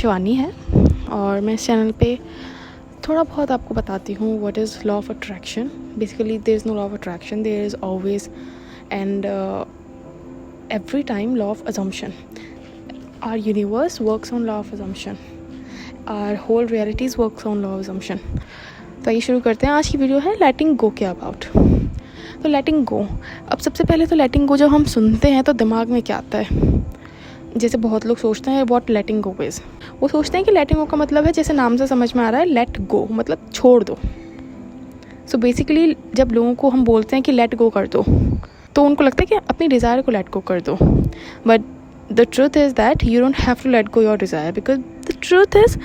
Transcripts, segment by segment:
शिवानी है और मैं इस चैनल पे थोड़ा बहुत आपको बताती हूँ what is law of attraction. Basically there is no law of attraction, there is always and every time law of assumption. Our universe works on law of assumption. Our whole realities works on law of assumption. तो आइए शुरू करते हैं. आज की video है letting गो के about. तो लेटिंग गो, अब सबसे पहले तो लेटिंग गो जब हम सुनते हैं तो दिमाग में क्या आता है? जैसे बहुत लोग सोचते हैं व्हाट लेटिंग गो इज़. वो सोचते हैं कि लेटिंग गो का मतलब है, जैसे नाम से समझ में आ रहा है, लेट गो मतलब छोड़ दो. सो बेसिकली जब लोगों को हम बोलते हैं कि लेट गो कर दो तो उनको लगता है कि अपनी डिज़ायर को लेट गो कर दो. But the truth is that you don't have to let go your desire, because the truth is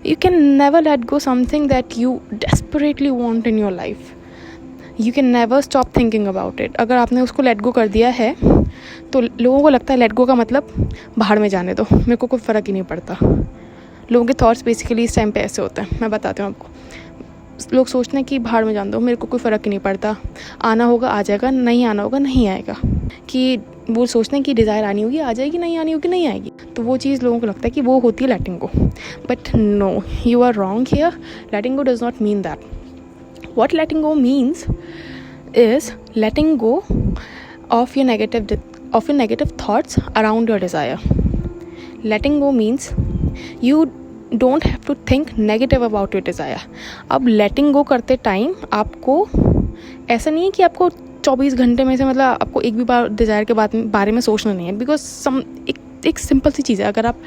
you can never let go something that you desperately want in your life. You can never stop thinking about it. अगर आपने उसको let go कर दिया है तो लोगों को लगता है let go का मतलब बाहर में जाने दो, मेरे को कोई फ़र्क ही नहीं पड़ता. लोगों के थॉट्स बेसिकली इस टाइम पे ऐसे होते हैं. मैं बताती हूँ आपको. लोग सोचते हैं कि बाहर में जान दो, मेरे को कोई फ़र्क ही नहीं पड़ता, आना होगा आ जाएगा, नहीं आना होगा नहीं आएगा. कि वो सोचते हैं कि डिज़ायर आनी होगी आ जाएगी, नहीं आनी होगी नहीं आएगी. तो वो चीज़ लोगों को लगता है कि वो होती है letting go. But no, you are wrong here. Letting go does not mean that. What letting go means is letting go of your negative thoughts around your desire. Letting go means you don't have to think negative about your desire. अब letting गो करते time आपको ऐसा नहीं है कि आपको 24 घंटे में से मतलब आपको एक भी बार डिज़ायर के बारे में सोचना नहीं है. बिकॉज एक सिंपल सी चीज़ है, अगर आप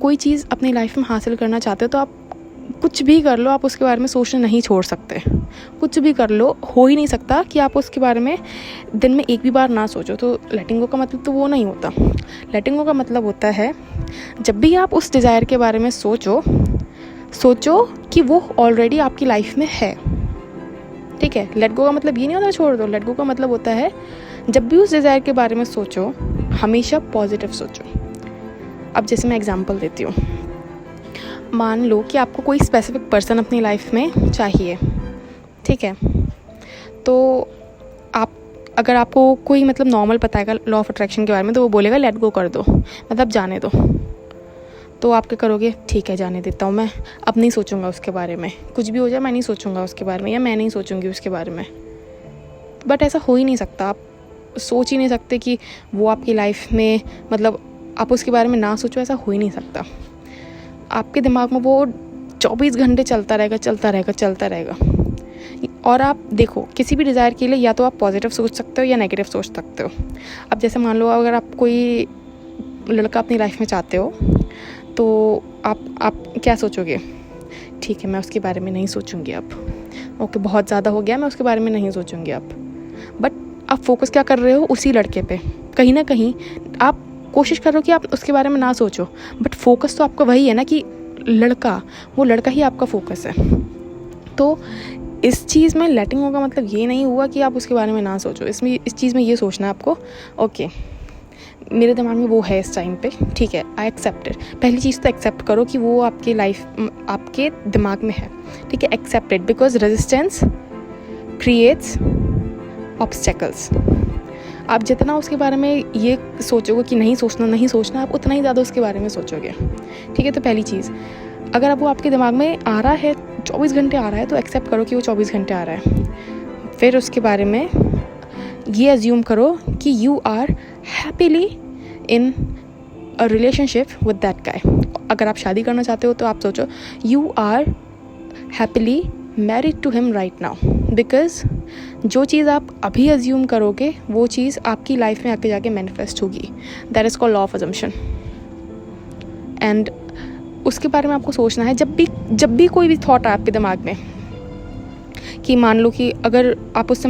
कोई चीज़ अपनी लाइफ में हासिल करना चाहते हो तो आप कुछ भी कर लो, आप उसके बारे में सोचना नहीं छोड़ सकते. कुछ भी कर लो, हो ही नहीं सकता कि आप उसके बारे में दिन में एक भी बार ना सोचो. तो लेटिंग गो का मतलब तो वो नहीं होता. लेटिंग गो का मतलब होता है जब भी आप उस डिज़ायर के बारे में सोचो कि वो ऑलरेडी आपकी लाइफ में है. ठीक है. लेट गो का मतलब ये नहीं होता छोड़ दो. लेट गो का मतलब होता है जब भी उस डिज़ायर के बारे में सोचो हमेशा पॉजिटिव सोचो. अब जैसे मैं एग्जांपल देती हूँ. मान लो कि आपको कोई स्पेसिफिक पर्सन अपनी लाइफ में चाहिए. ठीक है. तो अगर आपको कोई मतलब नॉर्मल पता है लॉ ऑफ अट्रैक्शन के बारे में तो वो बोलेगा लेट गो कर दो, मतलब जाने दो. तो आप क्या करोगे? ठीक है, जाने देता हूँ, मैं अब नहीं सोचूंगा उसके बारे में. कुछ भी हो जाए मैं नहीं सोचूंगा उसके बारे में, या मैं नहीं सोचूंगी उसके बारे में. बट ऐसा हो ही नहीं सकता. आप सोच ही नहीं सकते कि वो आपकी लाइफ में मतलब आप उसके बारे में ना सोचो. ऐसा हो ही नहीं सकता. आपके दिमाग में वो 24 घंटे चलता रहेगा. और आप देखो, किसी भी डिज़ायर के लिए या तो आप पॉजिटिव सोच सकते हो या नेगेटिव सोच सकते हो. अब जैसे मान लो अगर आप कोई लड़का अपनी लाइफ में चाहते हो तो आप क्या सोचोगे? ठीक है, मैं उसके बारे में नहीं सोचूंगी अब. ओके, बहुत ज़्यादा हो गया, मैं उसके बारे में नहीं सोचूंगी अब. बट आप फोकस क्या कर रहे हो? उसी लड़के पे. कहीं ना कहीं आप कोशिश कर रहे हो कि आप उसके बारे में ना सोचो, बट फोकस तो आपका वही है ना कि वो लड़का ही आपका फोकस है. तो इस चीज़ में लेटिंग गो का मतलब ये नहीं हुआ कि आप उसके बारे में ना सोचो. इस चीज़ में ये सोचना है आपको, ओके मेरे दिमाग में वो है इस टाइम पे, ठीक है, आई एक्सेप्ट इट. पहली चीज़ तो एक्सेप्ट करो कि वो आपकी लाइफ आपके दिमाग में है. ठीक है, accept it, because resistance creates obstacles. आप जितना उसके बारे में ये सोचोगे कि नहीं सोचना, आप उतना ही ज़्यादा उसके बारे में सोचोगे. ठीक है. तो पहली चीज़, अगर अब वो आपके दिमाग में आ रहा है 24 घंटे आ रहा है तो एक्सेप्ट करो कि वो 24 घंटे आ रहा है. फिर उसके बारे में ये अज्यूम करो कि you are happily in a relationship with that guy. अगर आप शादी करना चाहते हो तो आप सोचो you are happily married to him right now. Because जो चीज़ आप अभी अज्यूम करोगे वो चीज़ आपकी लाइफ में आके जाके मैनिफेस्ट होगी. That is called law of assumption. And उसके बारे में आपको सोचना है जब भी कोई भी थॉट आए आपके दिमाग में, कि मान लो कि अगर आप उसको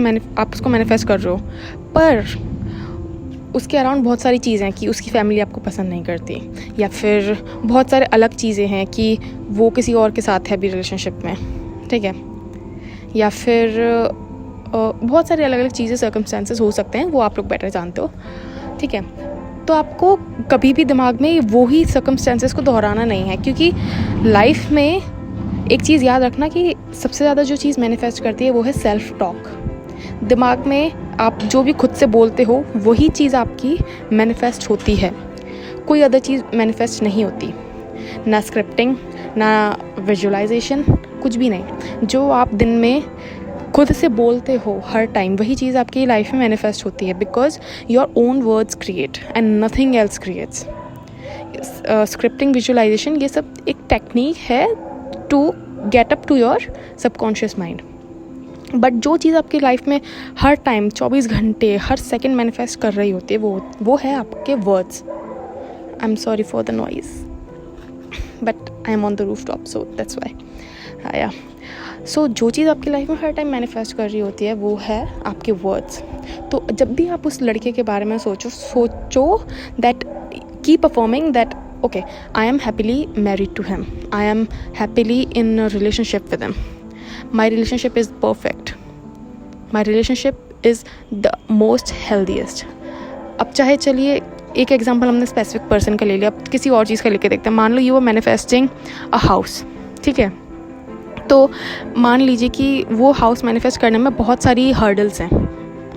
मैनिफेस्ट कर रहे हो पर उसके अराउंड बहुत सारी चीज़ें हैं कि उसकी फैमिली आपको पसंद नहीं करती, या फिर बहुत सारे अलग चीज़ें हैं कि वो किसी और के साथ है अभी रिलेशनशिप में. ठीक है. या फिर बहुत सारे अलग अलग चीज़ें सर्कमस्टेंसेस हो सकते हैं, वो आप लोग बेटर जानते हो. ठीक है. तो आपको कभी भी दिमाग में वो ही सर्कमस्टेंसेस को दोहराना नहीं है, क्योंकि लाइफ में एक चीज़ याद रखना कि सबसे ज़्यादा जो चीज़ मैनिफेस्ट करती है वो है सेल्फ टॉक. दिमाग में आप जो भी खुद से बोलते हो वही चीज़ आपकी मैनिफेस्ट होती है, कोई अदर चीज़ मैनिफेस्ट नहीं होती. ना स्क्रिप्टिंग, ना विजुअलाइजेशन, कुछ भी नहीं। जो आप दिन में खुद से बोलते हो हर टाइम, वही चीज़ आपकी लाइफ में मैनिफेस्ट होती है, because your own words create and nothing else creates. Scripting, visualization, ये सब एक टेक्निक है to get up to your subconscious mind. But जो चीज़ आपकी लाइफ में हर टाइम 24 घंटे हर सेकंड मैनिफेस्ट कर रही होती है, वो है आपके words. I am sorry for the noise, but I am on the roof top, so that's why. या सो जो चीज़ आपकी लाइफ में हर टाइम मैनिफेस्ट कर रही होती है वो है आपके वर्ड्स। तो जब भी आप उस लड़के के बारे में सोचो that keep performing that okay, I am happily married to him, I am happily in a relationship with him, my relationship is perfect, my relationship is the most healthiest। अब चाहे चलिए एक एग्जांपल हमने स्पेसिफिक पर्सन का ले लिया, अब किसी और चीज़ का लेके देखते हैं। मान लो you are manifesting a house, ठीक है, तो मान लीजिए कि वो हाउस मैनिफेस्ट करने में बहुत सारी हर्डल्स हैं।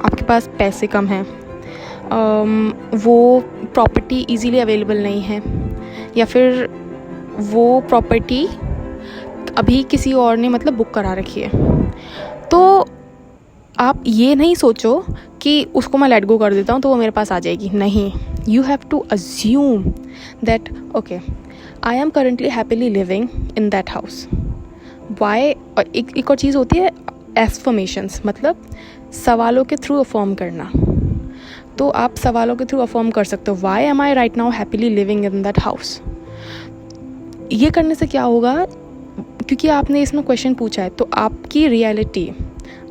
आपके पास पैसे कम हैं, वो प्रॉपर्टी इजीली अवेलेबल नहीं है, या फिर वो प्रॉपर्टी अभी किसी और ने मतलब बुक करा रखी है। तो आप ये नहीं सोचो कि उसको मैं लेट गो कर देता हूँ तो वो मेरे पास आ जाएगी, नहीं। You have to assume that okay, I am currently happily living in that house. Why, एक और चीज़ होती है एफर्मेशंस, मतलब सवालों के थ्रू अफर्म करना। तो आप सवालों के थ्रू अफर्म कर सकते हो, why am I right now happily living in that house. ये करने से क्या होगा, क्योंकि आपने इसमें क्वेश्चन पूछा है, तो आपकी रियलिटी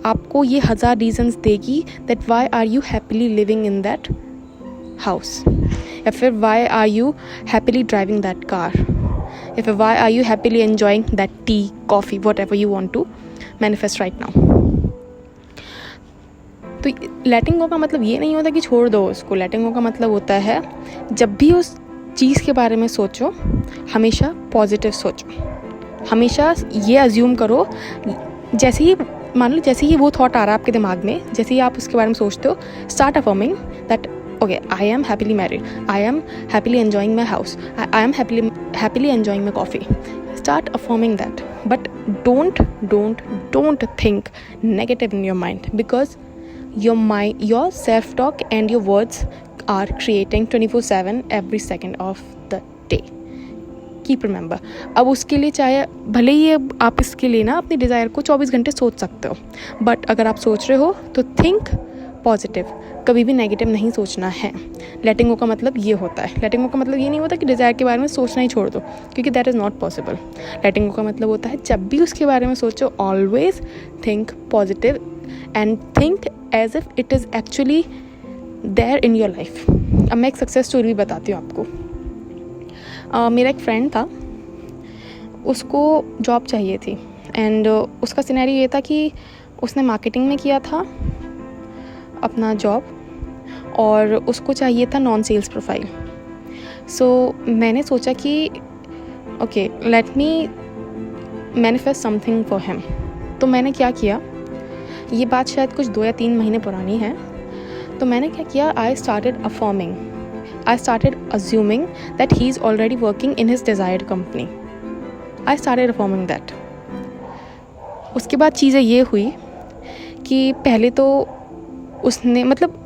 आपको ये 1000 रीजंस देगी that why are you happily living in that house, या फिर why are you happily driving that car, या फिर why are you happily enjoying that tea, coffee, whatever you want to manifest right now. तो letting गो का मतलब ये नहीं होता कि छोड़ दो उसको। लेटिंग गो का मतलब होता है जब भी उस चीज़ के बारे में सोचो, हमेशा पॉजिटिव सोचो। हमेशा ये अज्यूम करो, जैसे ही मान लो जैसे ही वो थॉट आ रहा है आपके दिमाग में, जैसे ही आप उसके बारे में सोचते हो, start affirming that okay, I M happily married, I am happily enjoying my house, I am happily enjoying my coffee. Start affirming that, but don't think negative in your mind, because your self-talk and your words are creating 24/7 every second of the day. Keep remember, अब उसके लिए चाहे भले ही आप इसके लिए ना अपनी डिज़ायर को 24 घंटे सोच सकते हो, बट अगर आप सोच रहे हो तो थिंक पॉजिटिव, कभी भी नेगेटिव नहीं सोचना है। लेटिंग गो का मतलब ये होता है। लेटिंग गो का मतलब ये नहीं होता कि डिज़ायर के बारे में सोचना ही छोड़ दो, क्योंकि दैट इज़ नॉट पॉसिबल। लेटिंग गो का मतलब होता है जब भी उसके बारे में सोचो, always think positive and think as if it is actually there in your life. अब मैं एक सक्सेस स्टोरी भी बताती हूँ आपको। मेरा एक फ्रेंड था, उसको जॉब चाहिए थी, एंड उसका सिनेरियो ये था कि उसने मार्केटिंग में किया था अपना जॉब, और उसको चाहिए था नॉन सेल्स प्रोफाइल। सो मैंने सोचा कि okay, let me manifest something for him. तो मैंने क्या किया, ये बात शायद कुछ 2 या 3 महीने पुरानी है। तो मैंने क्या किया, आई started affirming, I started assuming that he is already working in his desired company. I started affirming that. उसके बाद चीज़ें ये हुई कि पहले तो उसने मतलब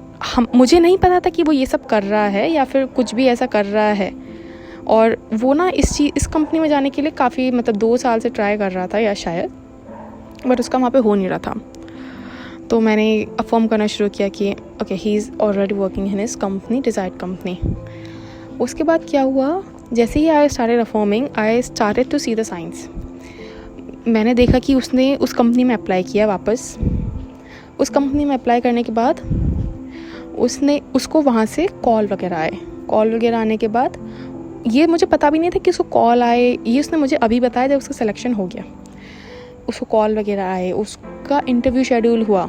मुझे नहीं पता था कि वो ये सब कर रहा है या फिर कुछ भी ऐसा कर रहा है, और वो ना इस कंपनी में जाने के लिए काफ़ी मतलब 2 साल से ट्राई कर रहा था या शायद, बट उसका वहाँ पे हो नहीं रहा था। तो मैंने अफर्म करना शुरू किया कि okay, he is already working in his company, desired company. उसके बाद क्या हुआ, जैसे ही I started affirming, I started to see the science. मैंने देखा कि उसने उस कंपनी में अप्लाई किया वापस। उस कंपनी में अप्लाई करने के बाद उसको वहाँ से कॉल वगैरह आए। कॉल वगैरह आने के बाद ये मुझे पता भी नहीं था कि उसको कॉल आए, ये उसने मुझे अभी बताया जब उसका सिलेक्शन हो गया। उसको कॉल वगैरह आए, उसका इंटरव्यू शेड्यूल हुआ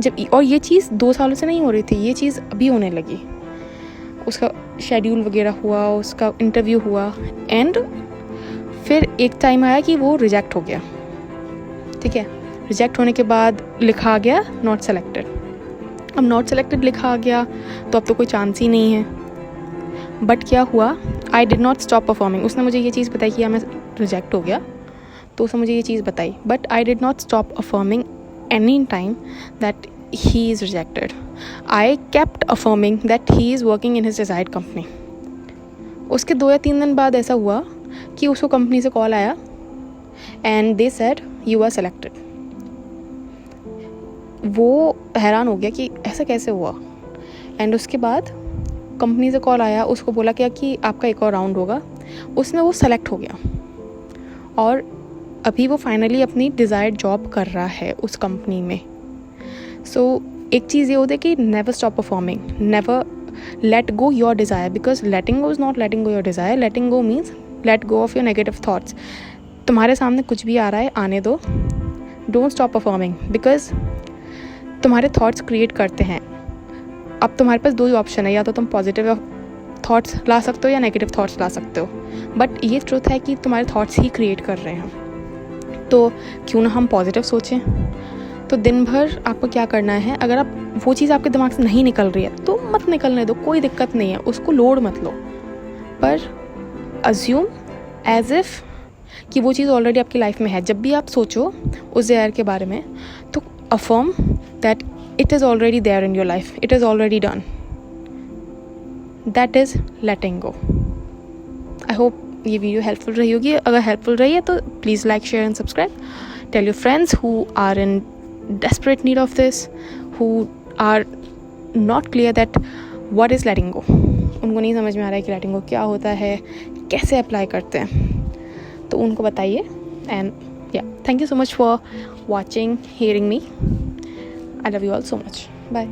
जब, और ये चीज़ 2 सालों से नहीं हो रही थी, ये चीज़ अभी होने लगी। उसका शेड्यूल वगैरह हुआ, उसका इंटरव्यू हुआ, एंड फिर एक टाइम आया कि वो रिजेक्ट हो गया। ठीक है, रिजेक्ट होने के बाद लिखा आ गया नॉट सेलेक्टेड। अब नॉट सेलेक्टेड लिखा आ गया तो अब तो कोई चांस ही नहीं है। बट क्या हुआ, I did not stop performing. उसने मुझे ये चीज़ बताई कि मैं रिजेक्ट हो गया, तो उसने मुझे ये चीज़ बताई, but I did not stop affirming any time that he is rejected. I kept affirming that he is working in his desired company. उसके 2 या 3 दिन बाद ऐसा हुआ कि उसको कंपनी से कॉल आया and they said you are selected. वो हैरान हो गया कि ऐसा कैसे हुआ. एंड उसके बाद कंपनी से कॉल आया, उसको बोला क्या कि आपका एक और राउंड होगा. उसमें वो सेलेक्ट हो गया और अभी वो फाइनली अपनी डिज़ायर्ड जॉब कर रहा है उस कंपनी में. सो एक चीज़ ये होती है कि never stop performing, never let go your desire, because letting go is not letting go your desire. Letting go means let go of your negative thoughts. तुम्हारे सामने कुछ भी आ रहा है, आने दो. Don't stop performing, because तुम्हारे थॉट्स क्रिएट करते हैं. अब तुम्हारे पास 2 ही ऑप्शन है, या तो तुम पॉजिटिव थॉट्स ला सकते हो या नेगेटिव थॉट्स ला सकते हो. बट ये ट्रुथ है कि तुम्हारे थॉट्स ही क्रिएट कर रहे हैं. तो क्यों ना हम पॉजिटिव सोचें. तो दिन भर आपको क्या करना है, अगर आप वो चीज़ आपके दिमाग से नहीं निकल रही है तो मत निकलने दो, कोई दिक्कत नहीं है, उसको लोड मत लो. पर अज्यूम एज इफ़ कि वो चीज़ ऑलरेडी आपकी लाइफ में है. जब भी आप सोचो उस डिज़ायर के बारे में, तो affirm that it is already there in your life, it is already done. That is letting go. I hope ये वीडियो हेल्पफुल रही होगी. अगर हेल्पफुल रही है तो please like, share and subscribe. Tell your friends who are in desperate need of this, who are not clear that what is letting go. उनको नहीं समझ में आ रहा है कि letting go क्या होता है, कैसे अप्लाई करते हैं, तो उनको बताइए. एंड या thank you so much for watching, hearing me. I love you all so much. Bye.